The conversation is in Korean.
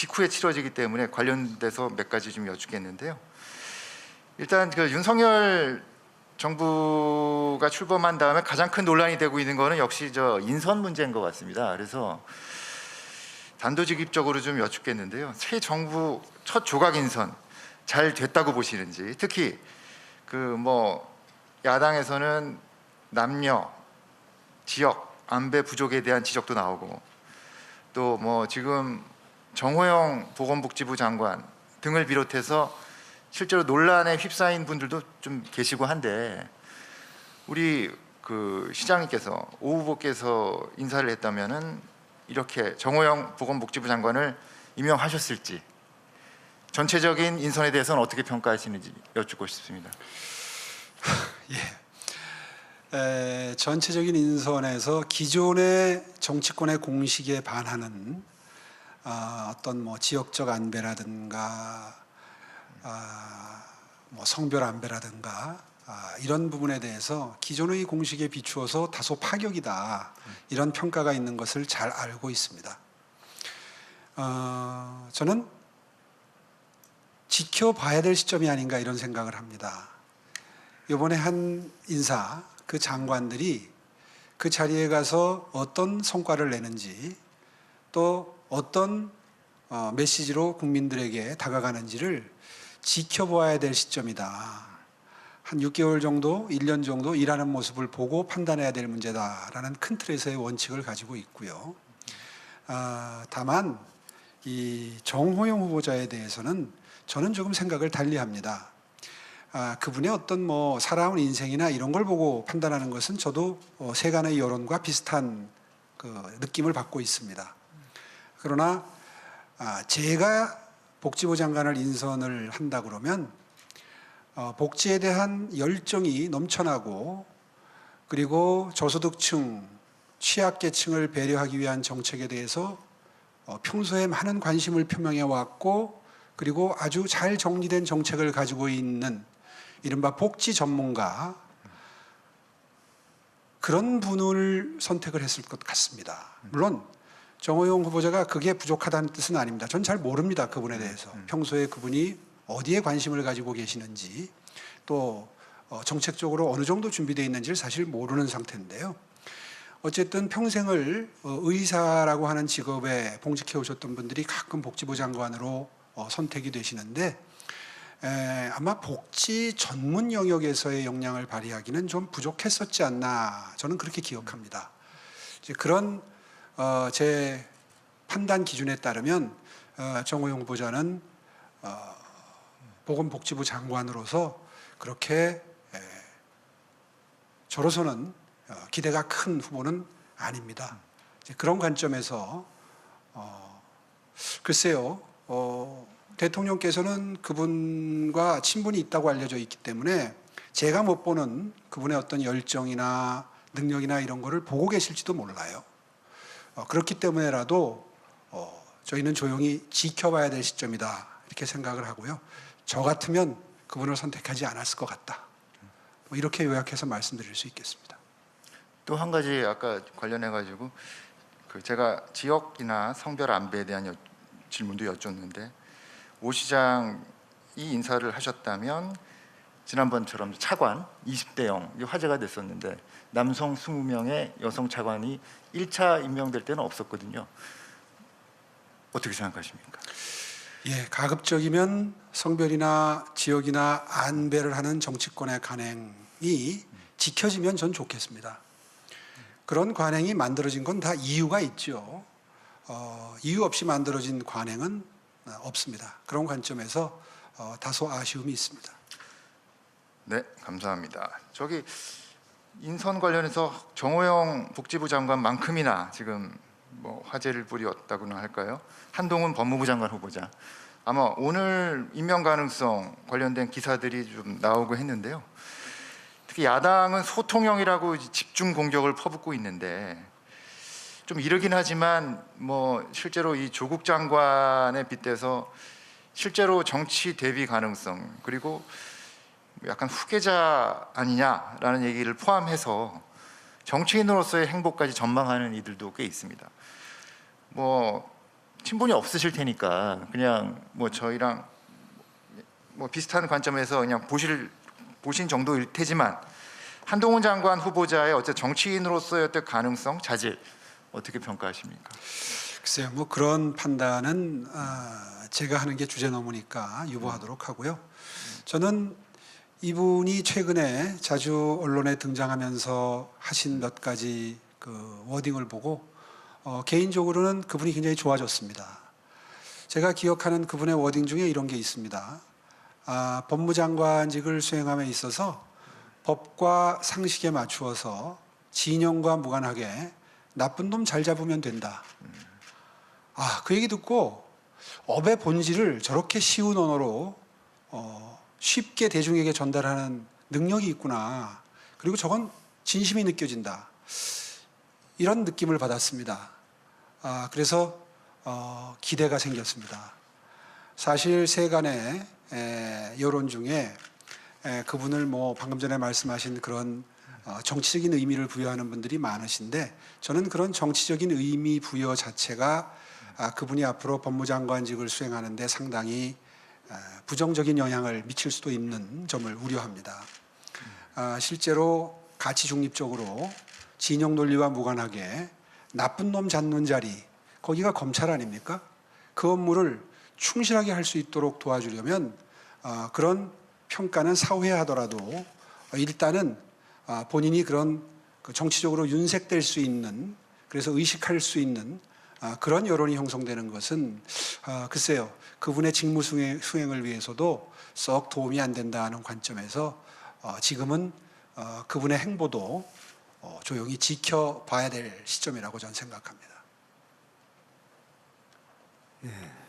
직후에 치러지기 때문에 관련돼서 몇 가지 좀 여쭙겠는데요. 일단 그 윤석열 정부가 출범한 다음에 가장 큰 논란이 되고 있는 거는 역시 저 인선 문제인 것 같습니다. 그래서 단도직입적으로 좀 여쭙겠는데요. 새 정부 첫 조각 인선 잘 됐다고 보시는지, 특히 그 뭐 야당에서는 남녀, 지역, 안배 부족에 대한 지적도 나오고, 또 뭐 지금 정호영 보건복지부 장관 등을 비롯해서 실제로 논란에 휩싸인 분들도 좀 계시고 한데, 우리 그 시장님께서 오 후보께서 인사를 했다면은 이렇게 정호영 보건복지부 장관을 임명하셨을지, 전체적인 인선에 대해서는 어떻게 평가하시는지 여쭙고 싶습니다. 전체적인 인선에서 기존의 정치권의 공식에 반하는 어떤 뭐 지역적 안배라든가 뭐 성별 안배라든가 이런 부분에 대해서 기존의 공식에 비추어서 다소 파격이다, 이런 평가가 있는 것을 잘 알고 있습니다. 저는 지켜봐야 될 시점이 아닌가 이런 생각을 합니다. 이번에 한 인사, 그 장관들이 그 자리에 가서 어떤 성과를 내는지, 또 어떤 메시지로 국민들에게 다가가는지를 지켜봐야 될 시점이다. 한 6개월 정도, 1년 정도 일하는 모습을 보고 판단해야 될 문제다라는 큰 틀에서의 원칙을 가지고 있고요. 다만 이 정호영 후보자에 대해서는 저는 조금 생각을 달리합니다. 그분의 어떤 뭐 살아온 인생이나 이런 걸 보고 판단하는 것은 저도 세간의 여론과 비슷한 그 느낌을 받고 있습니다. 그러나 제가 복지부 장관을 인선을 한다 그러면 복지에 대한 열정이 넘쳐나고, 그리고 저소득층, 취약계층을 배려하기 위한 정책에 대해서 평소에 많은 관심을 표명해 왔고, 그리고 아주 잘 정리된 정책을 가지고 있는 이른바 복지 전문가, 그런 분을 선택을 했을 것 같습니다. 물론 정호영 후보자가 그게 부족하다는 뜻은 아닙니다. 전 잘 모릅니다, 그분에 대해서. 평소에 그분이 어디에 관심을 가지고 계시는지, 또 정책적으로 어느 정도 준비되어 있는지를 사실 모르는 상태인데요. 어쨌든 평생을 의사라고 하는 직업에 봉직해 오셨던 분들이 가끔 복지부 장관으로 선택이 되시는데, 아마 복지 전문 영역에서의 역량을 발휘하기는 좀 부족했었지 않나, 저는 그렇게 기억합니다. 이제 그런 제 판단 기준에 따르면 정호영 후보자는 보건복지부 장관으로서 그렇게 저로서는 기대가 큰 후보는 아닙니다. 이제 그런 관점에서 글쎄요, 대통령께서는 그분과 친분이 있다고 알려져 있기 때문에 제가 못 보는 그분의 어떤 열정이나 능력이나 이런 거를 보고 계실지도 몰라요. 그렇기 때문에라도 저희는 조용히 지켜봐야 될 시점이다, 이렇게 생각을 하고요. 저 같으면 그분을 선택하지 않았을 것 같다, 뭐 이렇게 요약해서 말씀드릴 수 있겠습니다. 또 한 가지 아까 관련해 가지고 그 제가 지역이나 성별 안배에 대한 질문도 여쭙는데, 오 시장이 인사를 하셨다면 지난번처럼 차관 20대형 화제가 됐었는데, 남성 20명의 여성 차관이 1차 임명될 때는 없었거든요. 어떻게 생각하십니까? 예, 가급적이면 성별이나 지역이나 안배를 하는 정치권의 관행이 지켜지면 전 좋겠습니다. 그런 관행이 만들어진 건 다 이유가 있죠. 이유 없이 만들어진 관행은 없습니다. 그런 관점에서 다소 아쉬움이 있습니다. 네, 감사합니다. 저기 인선 관련해서 정호영 복지부 장관만큼이나 지금 뭐 화제를 부렸다고나 할까요? 한동훈 법무부 장관 후보자, 아마 오늘 임명 가능성 관련된 기사들이 좀 나오고 했는데요. 특히 야당은 소통형이라고 집중 공격을 퍼붓고 있는데, 좀 이르긴 하지만 뭐 실제로 이 조국 장관에 빗대서 실제로 정치 대비 가능성, 그리고 약간 후계자 아니냐라는 얘기를 포함해서 정치인으로서의 행보까지 전망하는 이들도 꽤 있습니다. 뭐 친분이 없으실 테니까 그냥 뭐 저희랑 뭐 비슷한 관점에서 그냥 보신 정도일 테지만 한동훈 장관 후보자의 어째 정치인으로서의 어떤 가능성, 자질 어떻게 평가하십니까? 글쎄요, 뭐 그런 판단은 제가 하는 게 주제 넘으니까 유보하도록 하고요. 저는 이분이 최근에 자주 언론에 등장하면서 하신 몇 가지 그 워딩을 보고 개인적으로는 그분이 굉장히 좋아졌습니다. 제가 기억하는 그분의 워딩 중에 이런 게 있습니다. 법무장관직을 수행함에 있어서 법과 상식에 맞추어서 진영과 무관하게 나쁜 놈 잘 잡으면 된다. 그 얘기 듣고 업의 본질을 저렇게 쉬운 언어로 쉽게 대중에게 전달하는 능력이 있구나. 그리고 저건 진심이 느껴진다. 이런 느낌을 받았습니다. 그래서 기대가 생겼습니다. 사실 세간의 여론 중에 그분을 뭐 방금 전에 말씀하신 그런 정치적인 의미를 부여하는 분들이 많으신데 저는 그런 정치적인 의미 부여 자체가 그분이 앞으로 법무장관직을 수행하는데 상당히 부정적인 영향을 미칠 수도 있는 점을 우려합니다. 실제로 가치 중립적으로 진영 논리와 무관하게 나쁜 놈 잡는 자리, 거기가 검찰 아닙니까? 그 업무를 충실하게 할 수 있도록 도와주려면 그런 평가는 사후에 하더라도 일단은 본인이 그런 정치적으로 윤색될 수 있는, 그래서 의식할 수 있는 그런 여론이 형성되는 것은 글쎄요, 그분의 직무 수행을 위해서도 썩 도움이 안 된다는 관점에서 지금은 그분의 행보도 조용히 지켜봐야 될 시점이라고 저는 생각합니다. 예.